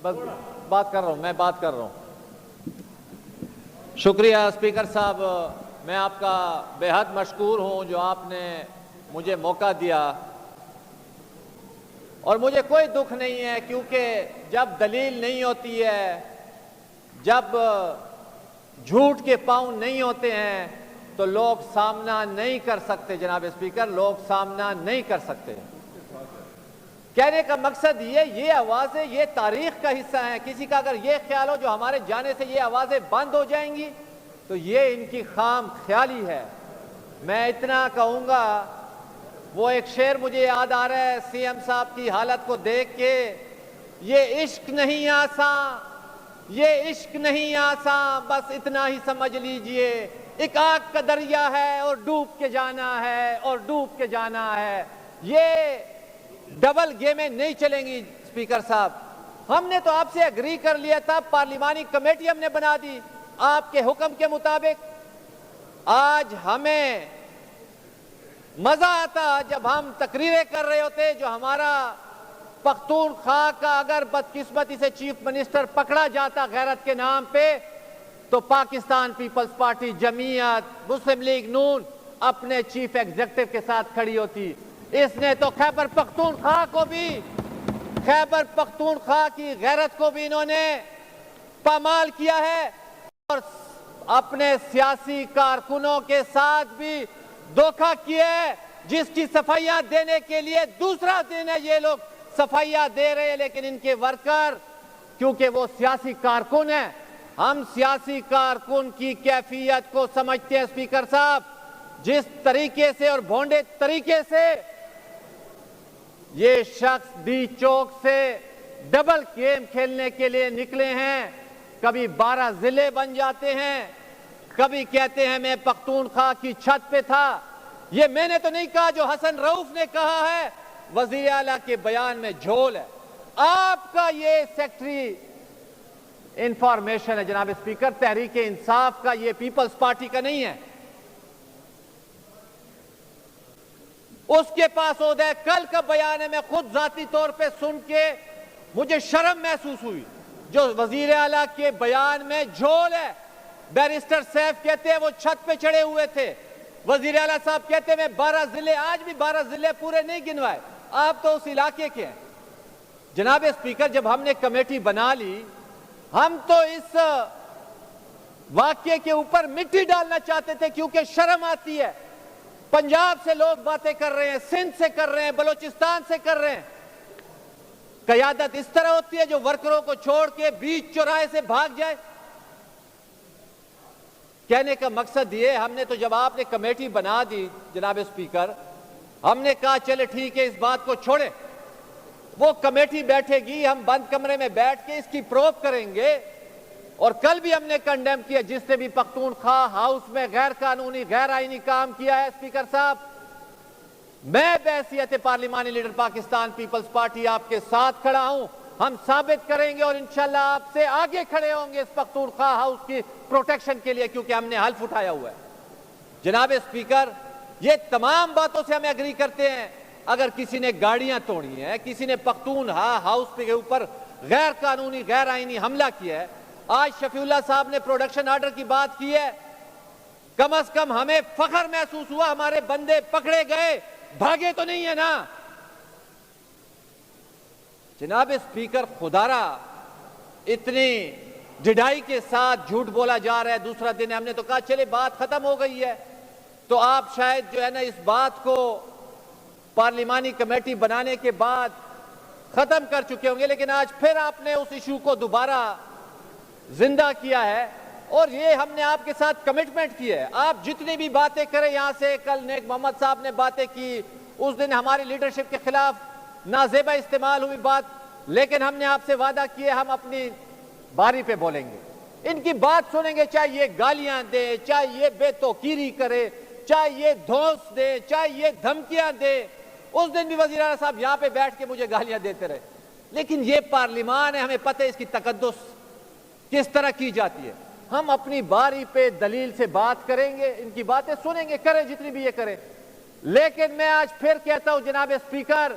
بس بات کر رہا ہوں، میں بات کر رہا ہوں۔ شکریہ اسپیکر صاحب، میں آپ کا بے حد مشکور ہوں جو آپ نے مجھے موقع دیا، اور مجھے کوئی دکھ نہیں ہے، کیونکہ جب دلیل نہیں ہوتی ہے، جب جھوٹ کے پاؤں نہیں ہوتے ہیں تو لوگ سامنا نہیں کر سکتے۔ جناب اسپیکر، لوگ سامنا نہیں کر سکتے۔ کہنے کا مقصد یہ آوازیں یہ تاریخ کا حصہ ہیں۔ کسی کا اگر یہ خیال ہو جو ہمارے جانے سے یہ آوازیں بند ہو جائیں گی تو یہ ان کی خام خیالی ہے۔ میں اتنا کہوں گا، وہ ایک شعر مجھے یاد آ رہا ہے سی ایم صاحب کی حالت کو دیکھ کے، یہ عشق نہیں آساں، یہ عشق نہیں آساں، بس اتنا ہی سمجھ لیجئے، ایک آگ کا دریا ہے اور ڈوب کے جانا ہے، اور ڈوب کے جانا ہے۔ یہ ڈبل گیمیں نہیں چلیں گی اسپیکر صاحب۔ ہم نے تو آپ سے اگری کر لیا تھا، پارلیمانی کمیٹی ہم نے بنا دی آپ کے حکم کے مطابق۔ آج ہمیں مزہ آتا جب ہم تقریریں کر رہے ہوتے جو ہمارا پختونخوا کا اگر بدقسمتی سے چیف منسٹر پکڑا جاتا غیرت کے نام پہ تو پاکستان پیپلز پارٹی، جمعیت، مسلم لیگ نون اپنے چیف ایگزیکٹو کے ساتھ کھڑی ہوتی۔ اس نے تو خیبر پختونخوا کو بھی، خیبر پختونخوا کی غیرت کو بھی انہوں نے پامال کیا ہے، اور اپنے سیاسی کارکنوں کے ساتھ بھی دھوکہ کیا ہے، جس کی صفائیاں دینے کے لیے دوسرا دن ہے یہ لوگ صفائیاں دے رہے ہیں، لیکن ان کے ورکر کیونکہ وہ سیاسی کارکن ہیں۔ ہم سیاسی کارکن کی کیفیت کو سمجھتے ہیں اسپیکر صاحب، جس طریقے سے اور بھونڈے طریقے سے یہ شخص ڈی چوک سے ڈبل گیم کھیلنے کے لیے نکلے ہیں، کبھی 12 ضلع بن جاتے ہیں، کبھی کہتے ہیں میں پختونخوا کی چھت پہ تھا۔ یہ میں نے تو نہیں کہا، جو حسن رؤف نے کہا ہے، وزیر اعلیٰ کے بیان میں جھول ہے۔ آپ کا یہ سیکٹری انفارمیشن ہے جناب اسپیکر، تحریک انصاف کا، یہ پیپلز پارٹی کا نہیں ہے۔ اس کے پاس عہدہ ہے۔ کل کا بیان ہے، میں خود ذاتی طور پہ سن کے مجھے شرم محسوس ہوئی، جو وزیر اعلیٰ کے بیان میں جھول ہے۔ بیرسٹر سیف کہتے ہیں وہ چھت پہ چڑھے ہوئے تھے، وزیر اعلیٰ صاحب کہتے ہیں میں 12 ضلع، آج بھی 12 ضلع پورے نہیں گنوائے، آپ تو اس علاقے کے ہیں۔ جناب اسپیکر، جب ہم نے کمیٹی بنا لی، ہم تو اس واقعے کے اوپر مٹی ڈالنا چاہتے تھے، کیونکہ شرم آتی ہے۔ پنجاب سے لوگ باتیں کر رہے ہیں، سندھ سے کر رہے ہیں، بلوچستان سے کر رہے ہیں۔ قیادت اس طرح ہوتی ہے جو ورکروں کو چھوڑ کے بیچ چوراہے سے بھاگ جائے۔ کہنے کا مقصد یہ، ہم نے تو جب آپ نے کمیٹی بنا دی جناب اسپیکر، ہم نے کہا چلے ٹھیک ہے اس بات کو چھوڑیں، وہ کمیٹی بیٹھے گی، ہم بند کمرے میں بیٹھ کے اس کی پروب کریں گے۔ اور کل بھی ہم نے کنڈیم کیا جس نے بھی پختونخوا ہاؤس میں غیر قانونی غیر آئینی کام کیا ہے۔ اسپیکر صاحب، میں بحیثیت پارلیمانی لیڈر پاکستان پیپلز پارٹی آپ کے ساتھ کھڑا ہوں، ہم ثابت کریں گے اور انشاءاللہ آپ سے آگے کھڑے ہوں گے اس پختونخوا ہاؤس کی پروٹیکشن کے لیے، کیونکہ ہم نے حلف اٹھایا ہوا ہے۔ جناب اسپیکر، یہ تمام باتوں سے ہم ایگری کرتے ہیں۔ اگر کسی نے گاڑیاں توڑی ہیں، کسی نے پختونخوا ہاؤس کے اوپر غیر قانونی غیر آئینی حملہ کیا ہے، آج شفیع اللہ صاحب نے پروڈکشن آرڈر کی بات کی ہے، کم از کم ہمیں فخر محسوس ہوا، ہمارے بندے پکڑے گئے، بھاگے تو نہیں ہے نا۔ جناب اسپیکر، خدارا اتنی ڈھڈائی کے ساتھ جھوٹ بولا جا رہا ہے۔ دوسرا دن ہم نے تو کہا چلے بات ختم ہو گئی ہے، تو آپ شاید جو ہے نا اس بات کو پارلیمانی کمیٹی بنانے کے بعد ختم کر چکے ہوں گے، لیکن آج پھر آپ نے اس ایشو کو دوبارہ زندہ کیا ہے، اور یہ ہم نے آپ کے ساتھ کمٹمنٹ کی ہے۔ آپ جتنی بھی باتیں کریں یہاں سے، کل نیک محمد صاحب نے باتیں کی، اس دن ہماری لیڈرشپ کے خلاف نازیبہ استعمال ہوئی بات، لیکن ہم نے آپ سے وعدہ کیا ہم اپنی باری پہ بولیں گے، ان کی بات سنیں گے، چاہے یہ گالیاں دے، چاہے یہ بے توقیری کرے، چاہے یہ دھونس دے، چاہے یہ دھمکیاں دے۔ اس دن بھی وزیر اعلیٰ صاحب یہاں پہ بیٹھ کے مجھے گالیاں دیتے رہے، لیکن یہ پارلیمان ہے، ہمیں پتہ ہے اس کی تقدس کس طرح کی جاتی ہے۔ ہم اپنی باری پہ دلیل سے بات کریں گے، ان کی باتیں سنیں گے، کریں جتنی بھی یہ کریں۔ لیکن میں آج پھر کہتا ہوں جناب اسپیکر،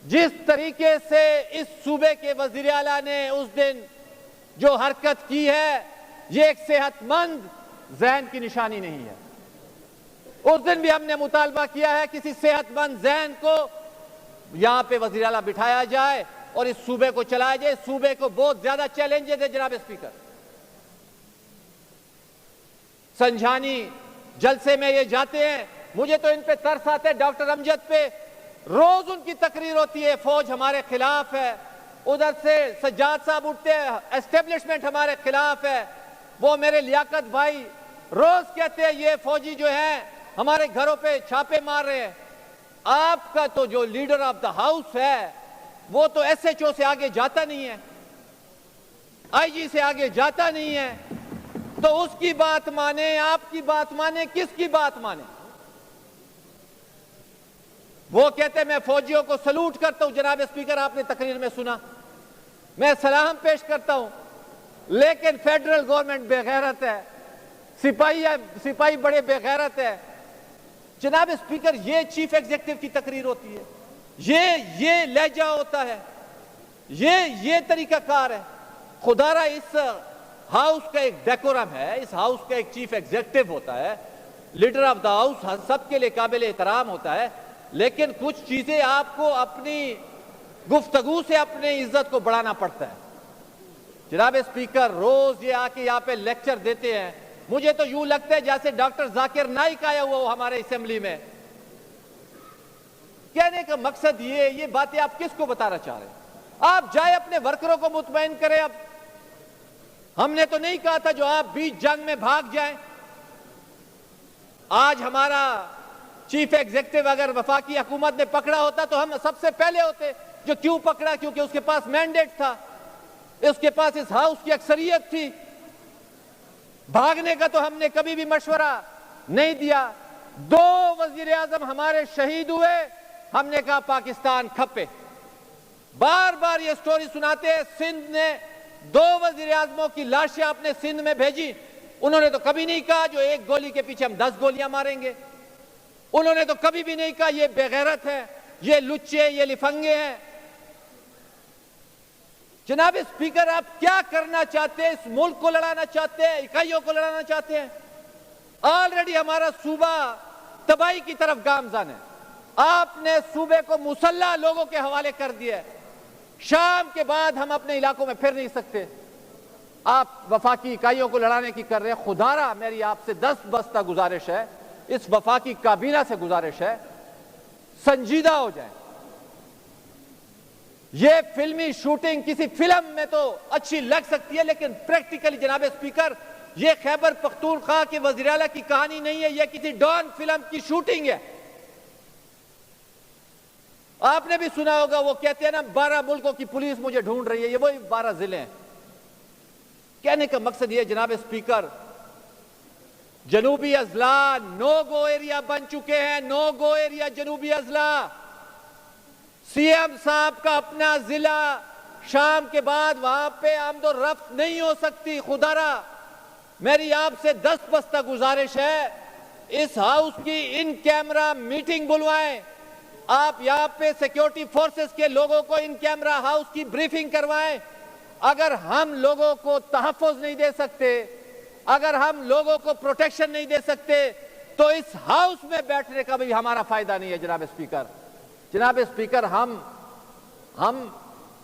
جس طریقے سے اس صوبے کے وزیر اعلیٰ نے اس دن جو حرکت کی ہے یہ ایک صحت مند ذہن کی نشانی نہیں ہے. اس دن بھی ہم نے مطالبہ کیا ہے کسی صحت مند ذہن کو یہاں پہ وزیر اعلیٰ بٹھایا جائے اور اس صوبے کو چلایا جائے. اس صوبے کو بہت زیادہ چیلنجز ہے جناب اسپیکر. سنجھانی جلسے میں یہ جاتے ہیں, مجھے تو ان پہ ترس آتا ہے. ڈاکٹر امجد پہ روز ان کی تقریر ہوتی ہے, فوج ہمارے خلاف ہے. ادھر سے سجاد صاحب اٹھتے ہیں, اسٹیبلشمنٹ ہمارے خلاف ہے. وہ میرے لیاقت بھائی روز کہتے ہیں یہ فوجی جو ہیں ہمارے گھروں پہ چھاپے مار رہے ہیں. آپ کا تو جو لیڈر آف دا ہاؤس ہے وہ تو ایس ایچ او سے آگے جاتا نہیں ہے, آئی جی سے آگے جاتا نہیں ہے. تو اس کی بات مانے, آپ کی بات مانے, کس کی بات مانے؟ وہ کہتے ہیں میں فوجیوں کو سلوٹ کرتا ہوں. جناب اسپیکر آپ نے تقریر میں سنا, میں سلام پیش کرتا ہوں, لیکن فیڈرل گورنمنٹ بے غیرت ہے, سپاہی بڑے بے غیرت ہے. جناب اسپیکر یہ چیف ایگزیکٹو کی تقریر ہوتی ہے, یہ لہجہ ہوتا ہے, یہ طریقہ کار ہے. خدا را اس ہاؤس کا ایک ڈیکورم ہے, اس ہاؤس کا ایک چیف ایگزیکٹو ہوتا ہے, لیڈر آف دا ہاؤس سب کے لیے قابل احترام ہوتا ہے. لیکن کچھ چیزیں آپ کو اپنی گفتگو سے اپنی عزت کو بڑھانا پڑتا ہے. جناب اسپیکر روز یہ آ کے یہاں پہ لیکچر دیتے ہیں, مجھے تو یوں لگتا ہے جیسے ڈاکٹر ذاکر نائک آیا ہوا وہ ہمارے اسمبلی میں. کہنے کا مقصد یہ باتیں آپ کس کو بتانا چاہ رہے ہیں؟ آپ جائے اپنے ورکروں کو مطمئن کریں. اب ہم نے تو نہیں کہا تھا جو آپ بیچ جنگ میں بھاگ جائیں. آج ہمارا چیف ایگزیکٹو اگر وفاقی حکومت نے پکڑا ہوتا تو ہم سب سے پہلے ہوتے. جو کیوں پکڑا؟ کیونکہ اس کے پاس مینڈیٹ تھا, اس کے پاس اس ہاؤس کی اکثریت تھی. بھاگنے کا تو ہم نے کبھی بھی مشورہ نہیں دیا. 2 وزیر اعظم ہمارے شہید ہوئے, ہم نے کہا پاکستان کھپے. بار بار یہ سٹوری سناتے ہیں, سندھ نے 2 وزیر اعظموں کی لاشیں اپنے سندھ میں بھیجی. انہوں نے تو کبھی نہیں کہا جو ایک گولی کے پیچھے ہم 10 گولیاں ماریں گے. انہوں نے تو کبھی بھی نہیں کہا یہ بے غیرت ہے, یہ لچے, یہ لفنگے ہیں. جناب اسپیکر آپ کیا کرنا چاہتے ہیں؟ اس ملک کو لڑانا چاہتے ہیں, اکائیوں کو لڑانا چاہتے ہیں؟ آلریڈی ہمارا صوبہ تباہی کی طرف گامزن ہے. آپ نے صوبے کو مسلح لوگوں کے حوالے کر دیا ہے. شام کے بعد ہم اپنے علاقوں میں پھر نہیں سکتے. آپ وفاقی اکائیوں کو لڑانے کی کر رہے ہیں. خدا را میری آپ سے 10 بستہ گزارش ہے, اس وفاقی کابینہ سے گزارش ہے, سنجیدہ ہو جائیں. یہ فلمی شوٹنگ کسی فلم میں تو اچھی لگ سکتی ہے, لیکن پریکٹیکلی جناب اسپیکر یہ خیبر پختونخوا کے وزیر اعلیٰ کی کہانی نہیں ہے, یہ کسی ڈان فلم کی شوٹنگ ہے. آپ نے بھی سنا ہوگا وہ کہتے ہیں نا 12 ملکوں کی پولیس مجھے ڈھونڈ رہی ہے, یہ وہی 12 ضلع ہیں. کہنے کا مقصد یہ جناب اسپیکر, جنوبی اضلاع نو گو ایریا بن چکے ہیں, نو گو ایریا جنوبی اضلاع. سی ایم صاحب کا اپنا ضلع, شام کے بعد وہاں پہ آمد و رفت نہیں ہو سکتی. خدا را میری آپ سے 10 بستہ گزارش ہے, اس ہاؤس کی ان کیمرہ میٹنگ بلوائیں. آپ یہاں پہ سیکیورٹی فورسز کے لوگوں کو ان کیمرہ ہاؤس کی بریفنگ کروائیں. اگر ہم لوگوں کو تحفظ نہیں دے سکتے, اگر ہم لوگوں کو پروٹیکشن نہیں دے سکتے, تو اس ہاؤس میں بیٹھنے کا بھی ہمارا فائدہ نہیں ہے. جناب اسپیکر, جناب اسپیکر ہم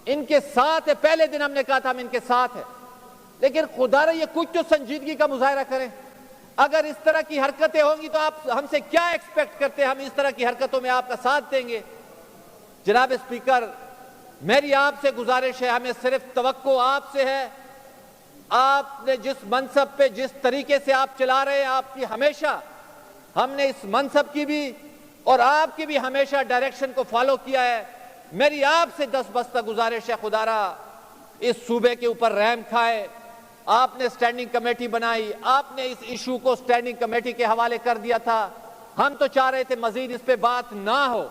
ان کے ساتھ ہیں. پہلے دن ہم نے کہا تھا ہم ان کے ساتھ ہیں, لیکن خدا را یہ کچھ تو سنجیدگی کا مظاہرہ کریں. اگر اس طرح کی حرکتیں ہوں گی تو آپ ہم سے کیا ایکسپیکٹ کرتے ہیں؟ ہم اس طرح کی حرکتوں میں آپ کا ساتھ دیں گے؟ جناب اسپیکر میری آپ سے گزارش ہے, ہمیں صرف توقع آپ سے ہے. آپ نے جس منصب پہ جس طریقے سے آپ چلا رہے ہیں, آپ کی ہمیشہ ہم نے اس منصب کی بھی اور آپ کی بھی ہمیشہ ڈائریکشن کو فالو کیا ہے. میری آپ سے 10 بستہ گزارش ہے, خدا را اس صوبے کے اوپر رحم کھائے. آپ نے سٹینڈنگ کمیٹی بنائی, آپ نے اس ایشو کو سٹینڈنگ کمیٹی کے حوالے کر دیا تھا. ہم تو چاہ رہے تھے مزید اس پہ بات نہ ہو,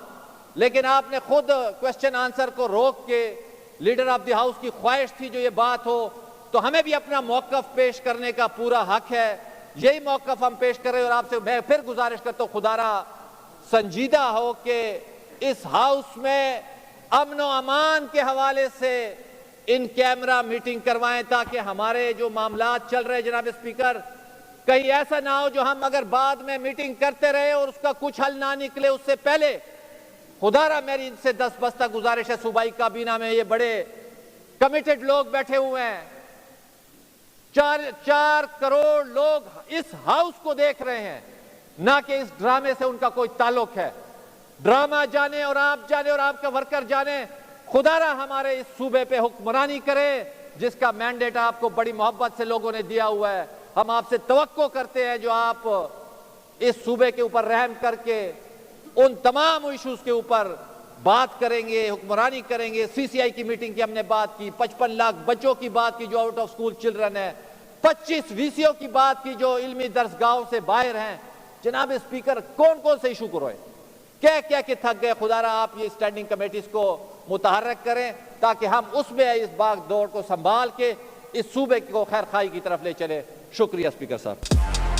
لیکن آپ نے خود کوسچن آنسر کو روک کے, لیڈر آف دی ہاؤس کی خواہش تھی جو یہ بات ہو, تو ہمیں بھی اپنا موقف پیش کرنے کا پورا حق ہے. یہی موقف ہم پیش کر رہے ہیں, اور آپ سے میں پھر گزارش کرتا ہوں خدا را سنجیدہ ہو کہ اس ہاؤس میں امن و امان کے حوالے سے ان کیمرہ میٹنگ کروائیں تاکہ ہمارے جو معاملات چل رہے جناب اسپیکر کہیں ایسا نہ ہو جو ہم اگر بعد میں میٹنگ کرتے رہے اور اس کا کچھ حل نہ نکلے اس سے پہلے خدا را میری ان سے دست بستہ گزارش ہے صوبائی کابینہ میں یہ بڑے کمیٹڈ لوگ بیٹھے ہوئے ہیں 4 کروڑ لوگ اس ہاؤس کو دیکھ رہے ہیں نہ کہ اس ڈرامے سے ان کا کوئی تعلق ہے ڈرامہ جانے اور آپ کا ورکر جانے خدا را ہمارے اس صوبے پہ حکمرانی کرے جس کا مینڈیٹ آپ کو بڑی محبت سے لوگوں نے دیا ہوا ہے ہم آپ سے توقع کرتے ہیں جو آپ اس صوبے کے اوپر رحم کر کے ان تمام ایشوز کے اوپر بات کریں گے حکمرانی کریں گے سی سی آئی کی میٹنگ کی ہم نے بات کی 55 لاکھ بچوں کی بات کی جو آؤٹ آف سکول چلڈرن ہیں 25 وی سی او کی بات کی جو علمی درسگاہوں سے باہر ہیں جناب اسپیکر کون سے ایشو کرو کیا کہ تھک گئے خدا را آپ یہ اسٹینڈنگ کمیٹیز کو متحرک کریں تاکہ ہم اس میں اس باغ دوڑ کو سنبھال کے اس صوبے کو خیر خواہی کی طرف لے چلے شکریہ اسپیکر صاحب